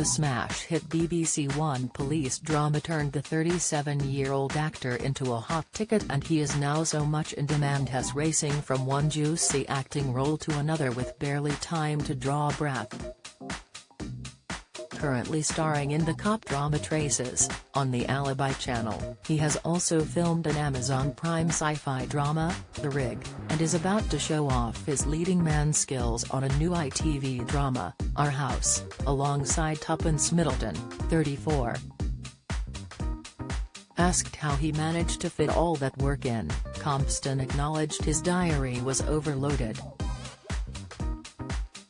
The smash hit BBC One police drama turned the 37-year-old actor into a hot ticket, and he is now so much in demand as racing from one juicy acting role to another with barely time to draw breath. Currently starring in the cop drama Traces, on the Alibi channel, he has also filmed an Amazon Prime sci-fi drama, The Rig, and is about to show off his leading man skills on a new ITV drama, Our House, alongside Tuppence Middleton, 34. Asked how he managed to fit all that work in, Compston acknowledged his diary was overloaded.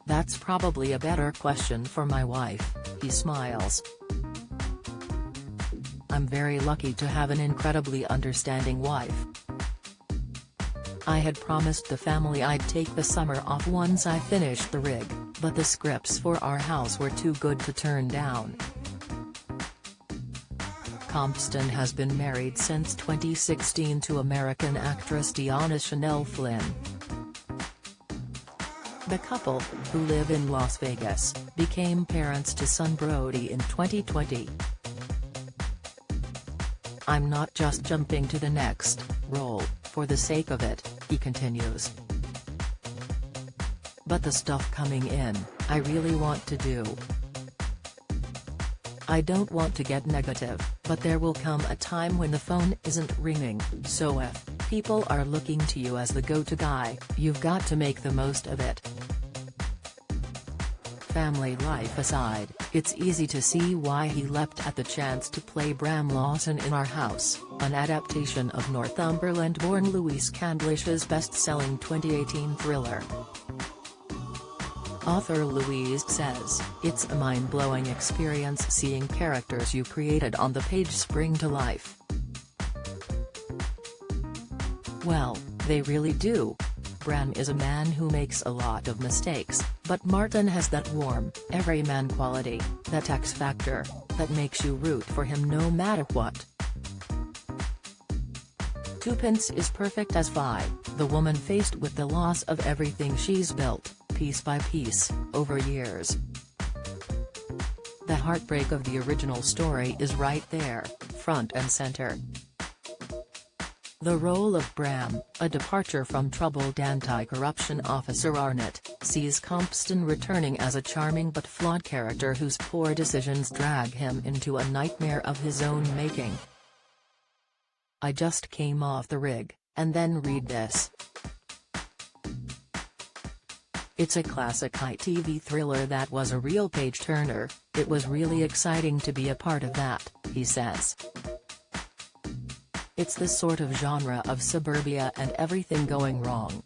"That's probably a better question for my wife," he smiles. "I'm very lucky to have an incredibly understanding wife. I had promised the family I'd take the summer off once I finished The Rig, but the scripts for Our House were too good to turn down." Compston has been married since 2016 to American actress Deanna Chanel Flynn. The couple, who live in Las Vegas, became parents to son Brody in 2020. "I'm not just jumping to the next role for the sake of it," he continues. "But the stuff coming in, I really want to do. I don't want to get negative, but there will come a time when the phone isn't ringing, so if people are looking to you as the go-to guy, you've got to make the most of it." Family life aside, it's easy to see why he leapt at the chance to play Bram Lawson in Our House, an adaptation of Northumberland-born Louise Candlish's best-selling 2018 thriller. Author Louise says, "It's a mind-blowing experience seeing characters you created on the page spring to life. Well, they really do. Bram is a man who makes a lot of mistakes, but Martin has that warm, everyman quality, that X factor, that makes you root for him no matter what. Tuppence is perfect as Vi, the woman faced with the loss of everything she's built, piece by piece, over years. The heartbreak of the original story is right there, front and center." The role of Bram, a departure from troubled anti-corruption officer Arnott, sees Compston returning as a charming but flawed character whose poor decisions drag him into a nightmare of his own making. "I just came off The Rig, and then read this. It's a classic ITV thriller that was a real page-turner. It was really exciting to be a part of that," he says. "It's the sort of genre of suburbia and everything going wrong."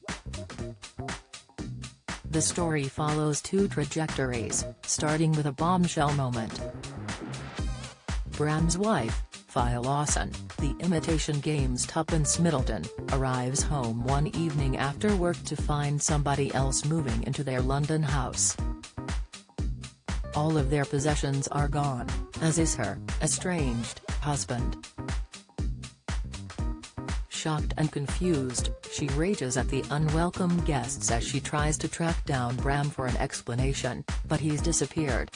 The story follows two trajectories, starting with a bombshell moment. Bram's wife, Vi Lawson, The Imitation Game's Tuppence Middleton, arrives home one evening after work to find somebody else moving into their London house. All of their possessions are gone, as is her estranged husband. Shocked and confused, she rages at the unwelcome guests as she tries to track down Bram for an explanation, but he's disappeared.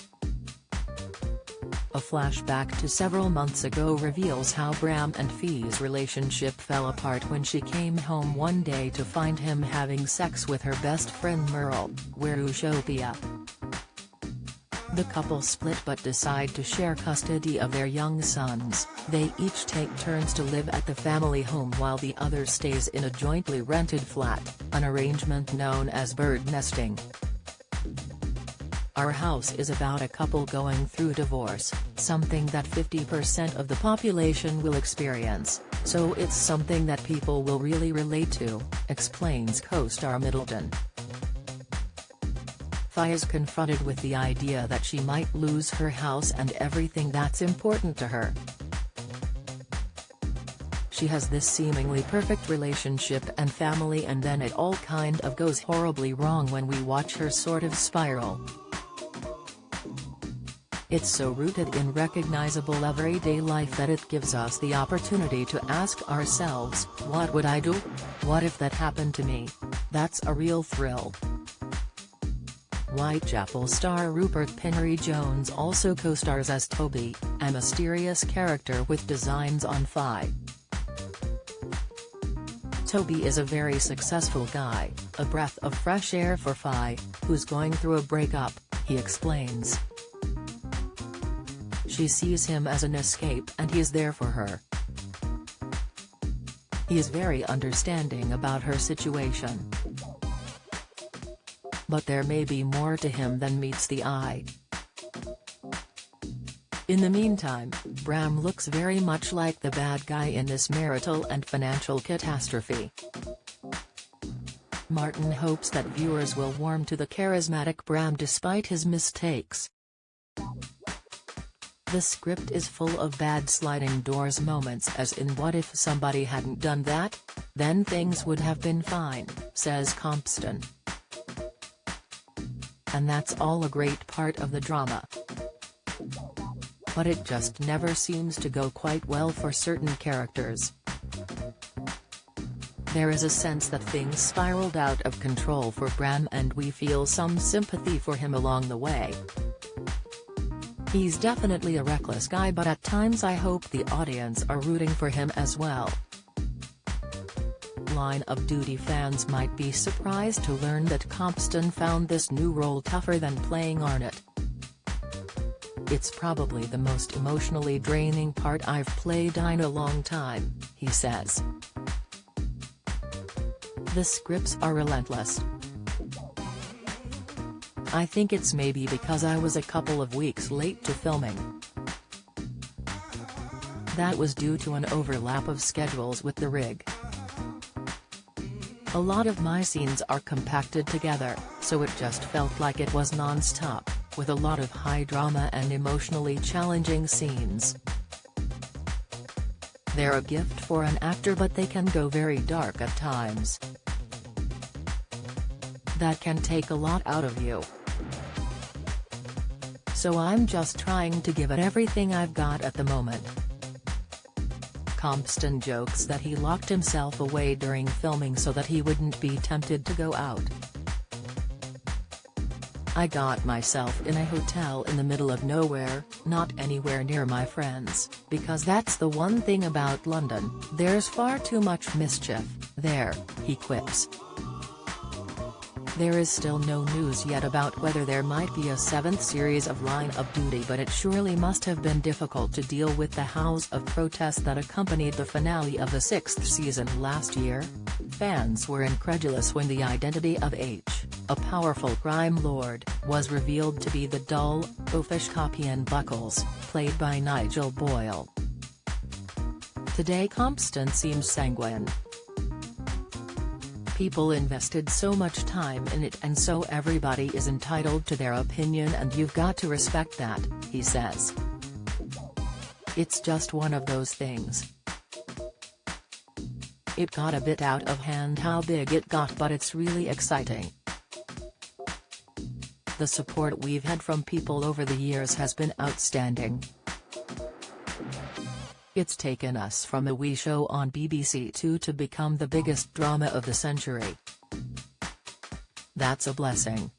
A flashback to several months ago reveals how Bram and Vi's relationship fell apart when she came home one day to find him having sex with her best friend Merle, Werushophia. The couple split but decide to share custody of their young sons. They each take turns to live at the family home while the other stays in a jointly rented flat, an arrangement known as bird nesting. Our House is about a couple going through divorce, something that 50% of the population will experience, so it's something that people will really relate to, explains co-star Middleton. Vi is confronted with the idea that she might lose her house and everything that's important to her. She has this seemingly perfect relationship and family, and then it all kind of goes horribly wrong when we watch her sort of spiral. It's so rooted in recognizable everyday life that it gives us the opportunity to ask ourselves, what would I do? What if that happened to me? That's a real thrill. Whitechapel star Rupert Penry-Jones also co-stars as Toby, a mysterious character with designs on Fi. Toby is a very successful guy, a breath of fresh air for Fi, who's going through a breakup, he explains. She sees him as an escape and he's there for her. He is very understanding about her situation. But there may be more to him than meets the eye. In the meantime, Bram looks very much like the bad guy in this marital and financial catastrophe. Martin hopes that viewers will warm to the charismatic Bram despite his mistakes. The script is full of bad sliding doors moments, as in what if somebody hadn't done that? Then things would have been fine, says Compston. And that's all a great part of the drama. But it just never seems to go quite well for certain characters. There is a sense that things spiraled out of control for Bram and we feel some sympathy for him along the way. He's definitely a reckless guy, but at times I hope the audience are rooting for him as well. Line of Duty fans might be surprised to learn that Compston found this new role tougher than playing Arnott. It's probably the most emotionally draining part I've played in a long time, he says. The scripts are relentless. I think it's maybe because I was a couple of weeks late to filming. That was due to an overlap of schedules with the rig. A lot of my scenes are compacted together, so it just felt like it was non-stop, with a lot of high drama and emotionally challenging scenes. They're a gift for an actor, but they can go very dark at times. That can take a lot out of you. So I'm just trying to give it everything I've got at the moment. Compston jokes that he locked himself away during filming so that he wouldn't be tempted to go out. I got myself in a hotel in the middle of nowhere, not anywhere near my friends, because that's the one thing about London, there's far too much mischief there, he quips. There is still no news yet about whether there might be a 7th series of Line of Duty, but it surely must have been difficult to deal with the howls of protest that accompanied the finale of the 6th season last year. Fans were incredulous when the identity of H, a powerful crime lord, was revealed to be the dull, oafish Copian Buckles, played by Nigel Boyle. Today Compston seems sanguine. People invested so much time in it, and so everybody is entitled to their opinion and you've got to respect that, he says. It's just one of those things. It got a bit out of hand how big it got, but it's really exciting. The support we've had from people over the years has been outstanding. It's taken us from a wee show on BBC Two to become the biggest drama of the century. That's a blessing.